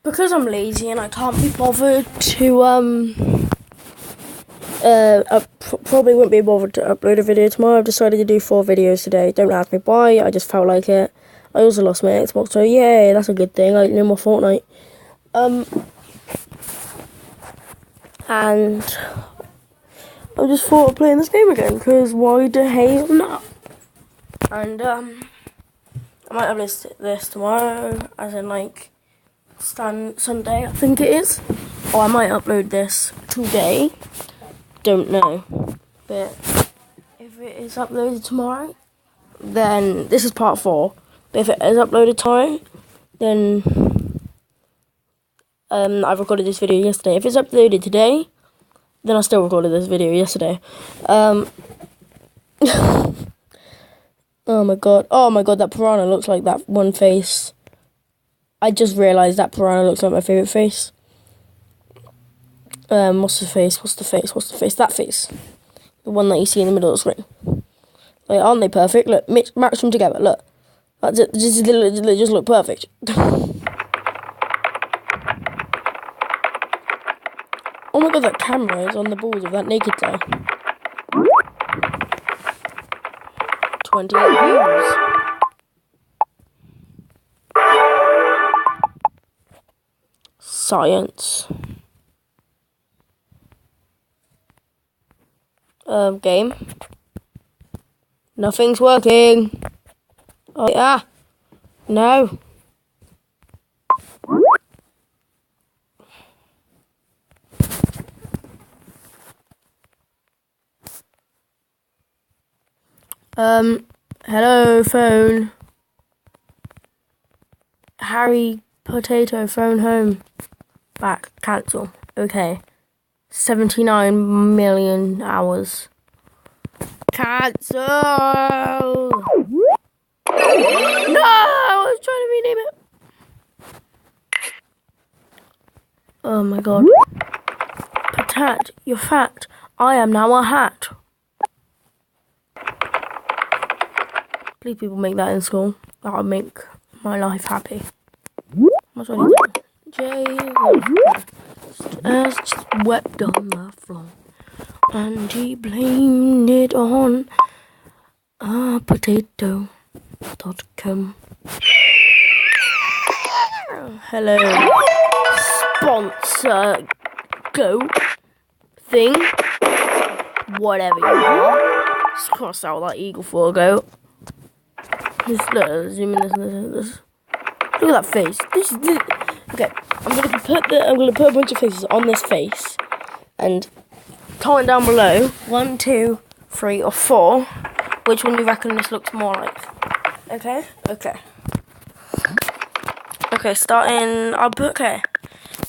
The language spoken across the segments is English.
because I'm lazy and I can't be bothered to I probably won't be bothered to upload a video tomorrow. I've decided to do 4 videos today. Don't ask me why, I just felt like it. I also lost my Xbox, so yay, that's a good thing. I no more Fortnite. And I just thought of playing this game again, because why the hell not? And I might upload this tomorrow, as in like Sunday, I think it is. Or I might upload this today. Don't know. But if it is uploaded tomorrow, then this is part 4. But if it is uploaded tomorrow, then I recorded this video yesterday. If it's uploaded today, then I still recorded this video yesterday. Oh my god, that piranha looks like that one face. I just realised that piranha looks like my favourite face. What's the face? That face. The one that you see in the middle of the screen. Like, aren't they perfect? Look, match them together, look. That's it, they just look perfect. Oh my god, that camera is on the balls of that naked guy. 28 views. Science. Game. Nothing's working. Oh, yeah. No. Hello, phone. Harry Potato, phone home. Back, cancel. Okay. 79 million hours. Cancel! No! I was trying to rename it. Oh my god. Patat, you're fat. I am now a hat. Please people make that in school. That would make my life happy. What's what he did? Jay just wept on the floor. And he blamed it on potato.com. Hello. Sponsor. Go. Thing. Whatever you want. Just cross out that eagle for a go. Just look, zoom in this. Look at that face. This. Okay, I'm gonna put a bunch of faces on this face, and comment down below 1, 2, 3, or 4 which one you reckon this looks more like. Okay. Starting.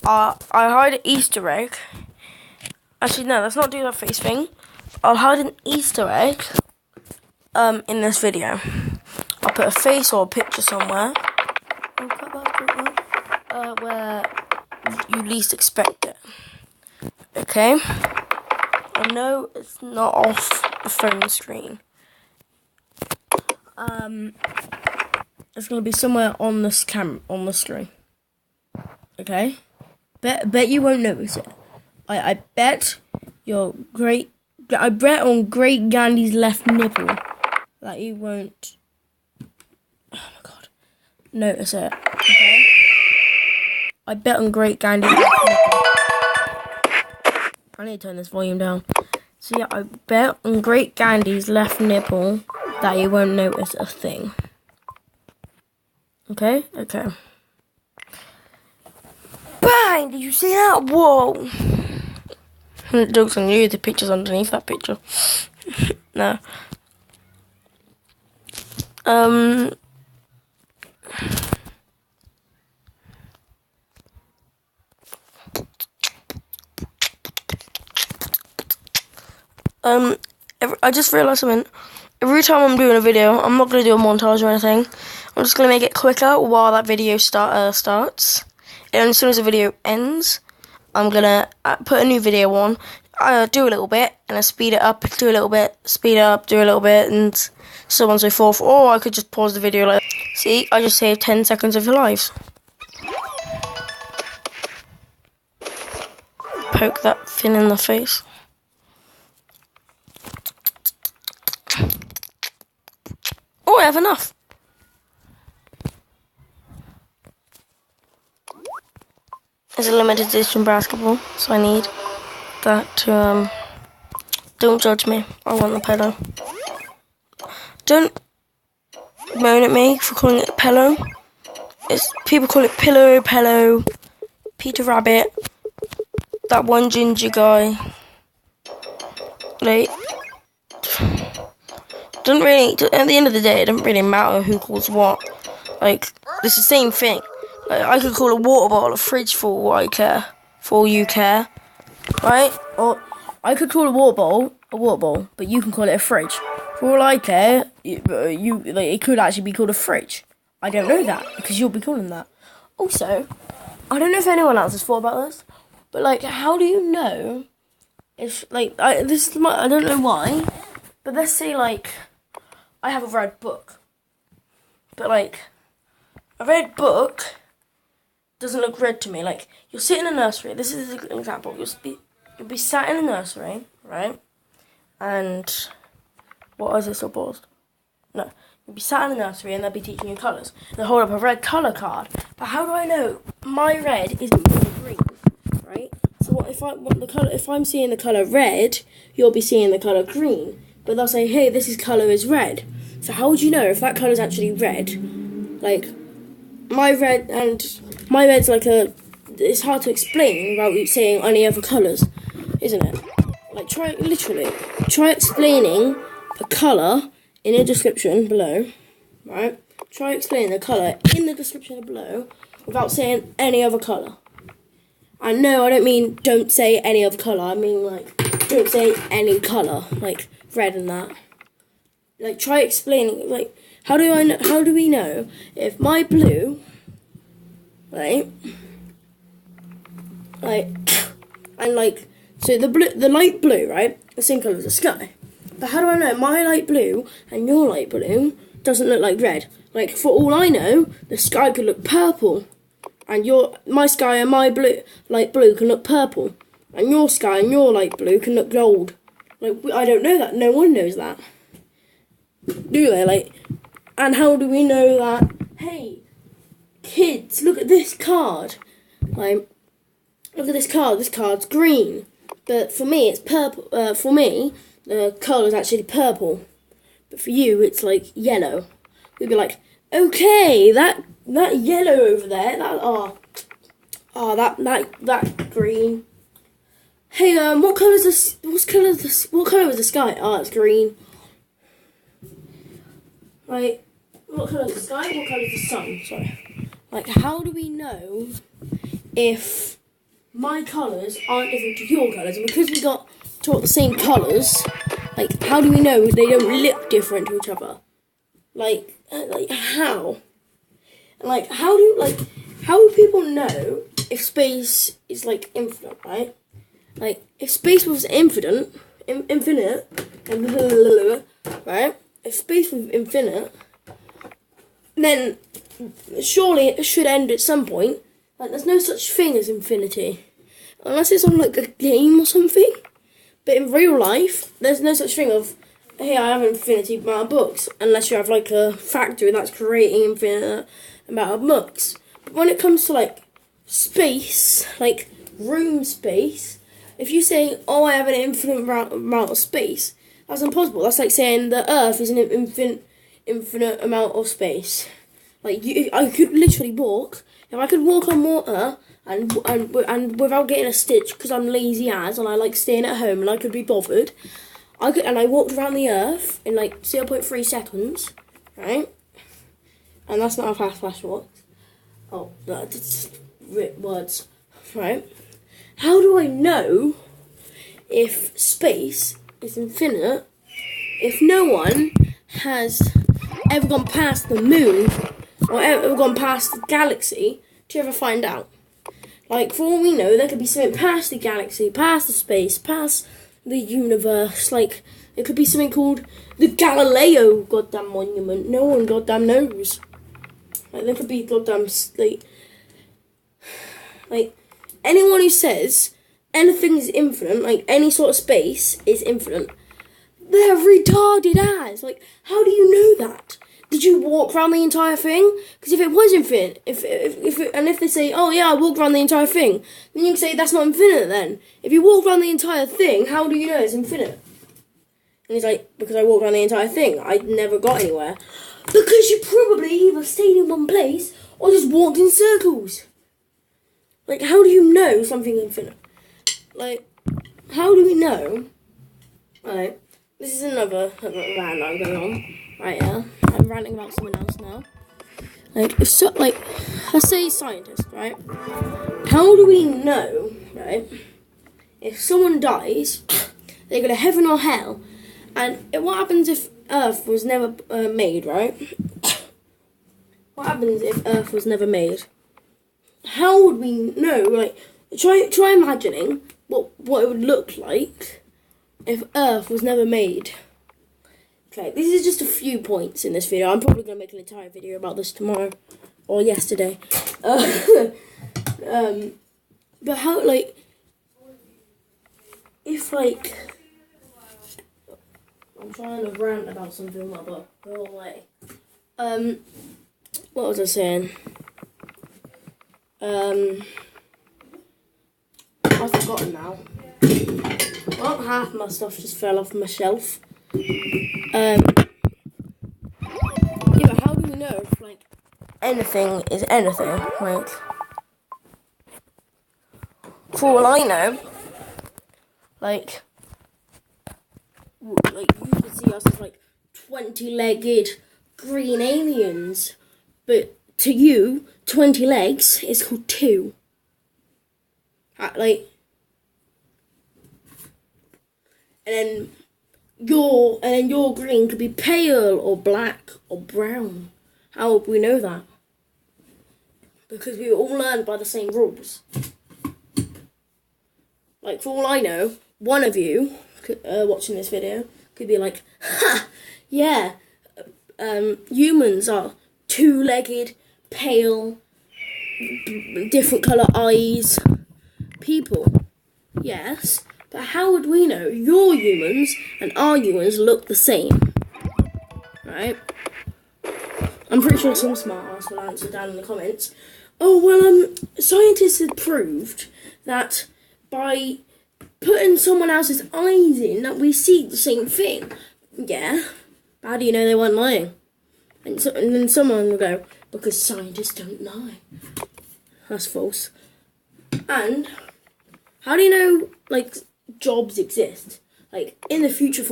I hide an Easter egg. Actually, no, let's not do that face thing. I'll hide an Easter egg. In this video, I'll put a face or a picture somewhere. Where you least expect it. Okay? I know it's not off the phone screen. It's gonna be somewhere on this on the screen. Okay? Bet you won't notice it. I bet I bet on Great Gandhi's left nipple that you won't. Oh my god. Notice it. Okay? I bet on Great Gandhi's left nipple. I need to turn this volume down. So yeah, I bet on Great Gandhi's left nipple that you won't notice a thing. Okay? Bang! Did you see that? Whoa! Joke's on you, the picture's underneath that picture. No. I just realised something. Every time I'm doing a video, I'm not going to do a montage or anything. I'm just going to make it quicker while that video starts. And as soon as the video ends, I'm going to put a new video on, do a little bit, and then speed it up, do a little bit, speed it up, do a little bit, and so on and so forth. Or I could just pause the video like, see, I just saved 10 seconds of your lives. poke that thing in the face. Oh, I have enough. It's a limited edition basketball, so I need that to, don't judge me. I want the pillow. Don't moan at me for calling it a pillow. People call it pillow, Peter Rabbit, that one ginger guy. Like, doesn't really, at the end of the day, it doesn't really matter who calls what. Like, it's the same thing. Like, I could call a water bottle a fridge for all I care, for all you care, right? Or I could call a water bottle, but you can call it a fridge. For all I care, it could actually be called a fridge. I don't know that, because you'll be calling that. Also, I don't know if anyone else has thought about this, but, like, how do you know if, like, I don't know why, but let's say, like, I have a red book, but, like, a red book doesn't look red to me. Like, you'll sit in a nursery, this is an example, you'll be sat in a nursery, right, and, what is this, still paused? No. You'll be sat in the nursery and they'll be teaching you colours. They'll hold up a red colour card. But how do I know my red isn't green, right? So what if if I'm seeing the colour red, you'll be seeing the colour green. But they'll say, hey, this colour is red. So how would you know if that colour is actually red? Like, my red's like it's hard to explain without saying any other colours, isn't it? Like, try explaining a colour in the description below, right? Try explaining the colour in the description below without saying any other colour. And no, I don't mean don't say any other colour. I mean, like, don't say any colour, like red and that. Like, try explaining, like, how do we know if my blue, right? Like, and like, so the light blue, right? The same colour as the sky. But how do I know my light blue and your light blue doesn't look like red? Like, for all I know, the sky could look purple, and my sky and my light blue can look purple, and your sky and your light blue can look gold. Like, I don't know that. No one knows that, do they? Like, and how do we know that? Hey, kids, look at this card. Like, look at this card. This card's green, but for me, it's purple. For me, the colour is actually purple, but for you, it's like yellow. We'd be like, okay, that yellow over there, that green. Hey, what colour is this? What colour is the sky? It's green. Like, what colour is the sky? What colour is the sun? Sorry. Like, how do we know if my colours aren't different to your colours? And because we got taught the same colours, like, how do we know they don't look different to each other? Like how? Like, how do people know if space is, like, infinite, right? Like, if space was infinite, right? If space was infinite, then surely it should end at some point. Like, there's no such thing as infinity, unless it's on, like, a game or something. But in real life, there's no such thing of, hey, I have an infinity amount of books, unless you have, like, a factory that's creating infinite amount of books. But when it comes to, like, space, like room space, if you say, oh, I have an infinite amount of space, that's impossible. That's like saying the Earth is an infinite amount of space. Like, I could literally walk. If I could walk on water and without getting a stitch, because I'm lazy as and I like staying at home and I could be bothered, I walked around the Earth in like 0.3 seconds, right? And that's not how fast Flash works. Oh, that's words, right? How do I know if space is infinite if no one has ever gone past the moon or ever gone past the galaxy to ever find out? Like, for all we know, there could be something past the galaxy, past the space, past the universe. Like, it could be something called the Galileo goddamn monument. No one goddamn knows. Like, there could be goddamn, like anyone who says anything is infinite, like any sort of space is infinite, they're retarded as. Like, how do you know that? Did you walk around the entire thing? Because if it was infinite, if they say, oh yeah, I walked around the entire thing, then you can say that's not infinite then. If you walk around the entire thing, how do you know it's infinite? And he's like, because I walked around the entire thing. I never got anywhere. Because you probably either stayed in one place or just walked in circles. Like, how do you know something infinite? Like, how do we know? Alright, this is another rant I'm going on right here. I'm ranting about someone else now. Like, let's say scientists, right? How do we know, right? If someone dies, they go to heaven or hell, and what happens if Earth was never made, right? What happens if Earth was never made? How would we know? Like, try imagining what it would look like if Earth was never made. Okay, this is just a few points in this video. I'm probably going to make an entire video about this tomorrow or yesterday. But how, like, if, like, I'm trying to rant about something, but go away. What was I saying? I've forgotten now. Well, half my stuff just fell off my shelf. Yeah, but how do we know if, like, anything is anything? Like, for all I know, like you could see us as, like, 20-legged green aliens, but to you, 20 legs is called 2. Like, and then your green could be pale or black or brown. How would we know that? Because we were all learned by the same rules. Like, for all I know, one of you watching this video could be like, ha, yeah, humans are 2-legged, pale, different colour eyes people. Yes, but how would we know your humans and our humans look the same? Right? I'm pretty sure some smart ass will answer down in the comments. Oh, well, scientists had proved that by putting someone else's eyes in that we see the same thing. Yeah, but how do you know they weren't lying? And then someone will go, because scientists don't lie. That's false. And how do you know, like, jobs exist? Like, in the future, in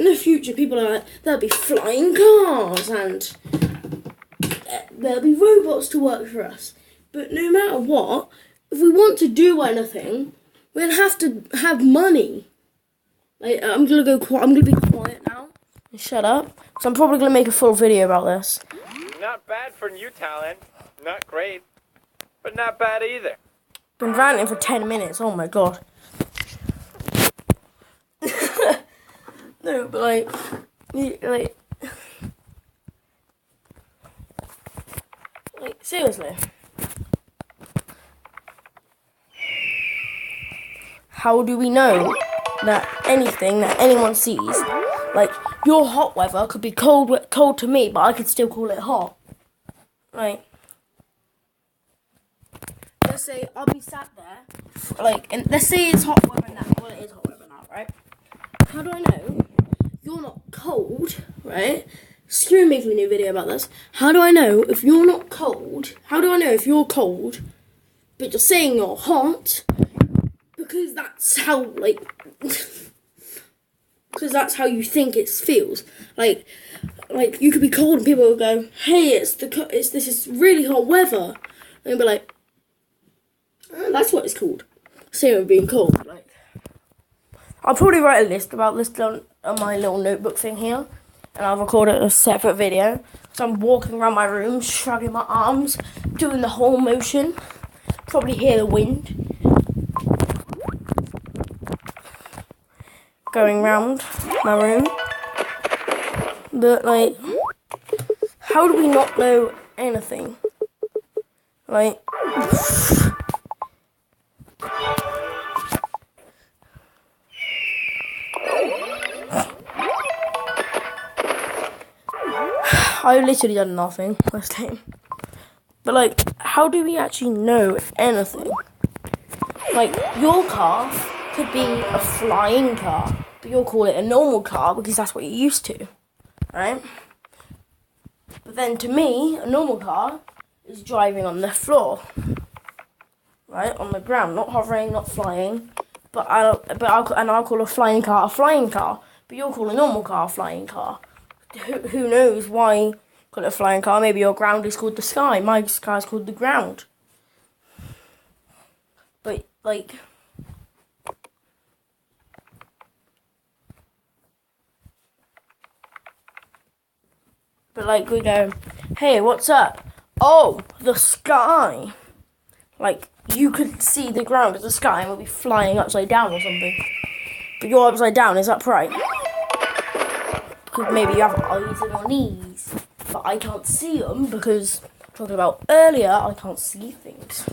the future, people are like, there'll be flying cars and there'll be robots to work for us. But no matter what, if we want to do anything, we'll have to have money. Like, I'm gonna be quiet now and shut up. So I'm probably gonna make a full video about this. Not bad for new talent. Not great, but not bad either. Been ranting for 10 minutes. Oh my god. No, but like seriously. How do we know that anything that anyone sees, like, your hot weather could be cold to me, but I could still call it hot? Like, let's say I'll be sat there, like, and let's say it's hot weather now. Well, it is hot weather now, right? How do I know you're not cold, right? Screw making a new video about this. How do I know if you're not cold? How do I know if you're cold, but you're saying you're hot? Because that's how, like, because that's how you think it feels. Like you could be cold and people will go, hey, this is really hot weather. And they'll be like, oh, that's what it's called. Same with being cold. Like, I'll probably write a list about this on my little notebook thing here, and I'll record it in a separate video. So I'm walking around my room, shrugging my arms, doing the whole motion. Probably hear the wind going round my room. But, like, how do we not know anything? Like, I've literally done nothing this game. But like, how do we actually know anything? Like, your car could be a flying car, but you'll call it a normal car because that's what you're used to, right? But then to me, a normal car is driving on the floor, right, on the ground, not hovering, not flying. But I'll call a flying car, but you'll call a normal car a flying car. Who knows why call it a flying car? Maybe your ground is called the sky. My car is called the ground. But like, we go, hey, what's up? Oh, the sky. Like, you could see the ground as the sky and we'll be flying upside down or something. But you're upside down, is that right? Because maybe you have eyes on your knees. But I can't see them because, talking about earlier, I can't see things.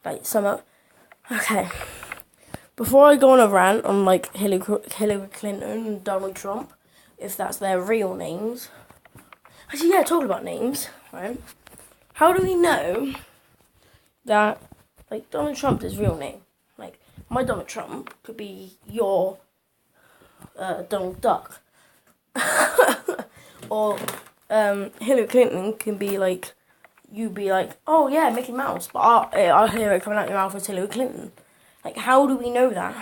Like, okay. Before I go on a rant on, like, Hillary Clinton and Donald Trump, if that's their real names. Actually, yeah, talking about names, right? How do we know that, like, Donald Trump is his real name? Like, my Donald Trump could be your Donald Duck. Or Hillary Clinton can be like, you be like, oh yeah, Mickey Mouse, but I'll hear it coming out your mouth as Hillary Clinton. Like, how do we know that?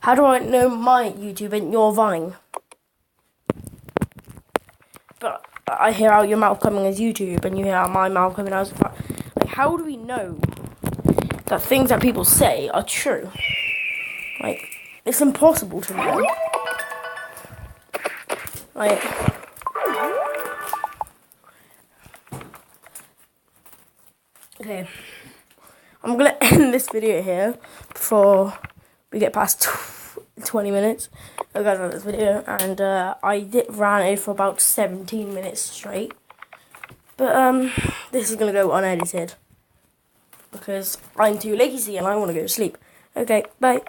How do I know my YouTube and your Vine? But I hear out your mouth coming as YouTube, and you hear out my mouth coming as... Like, how do we know that things that people say are true? Like, it's impossible to know. Like... Okay. I'm going to end this video here before we get past 20 minutes. I got on this video, and I ranted for about 17 minutes straight. But this is going to go unedited because I'm too lazy and I want to go to sleep. Okay, bye.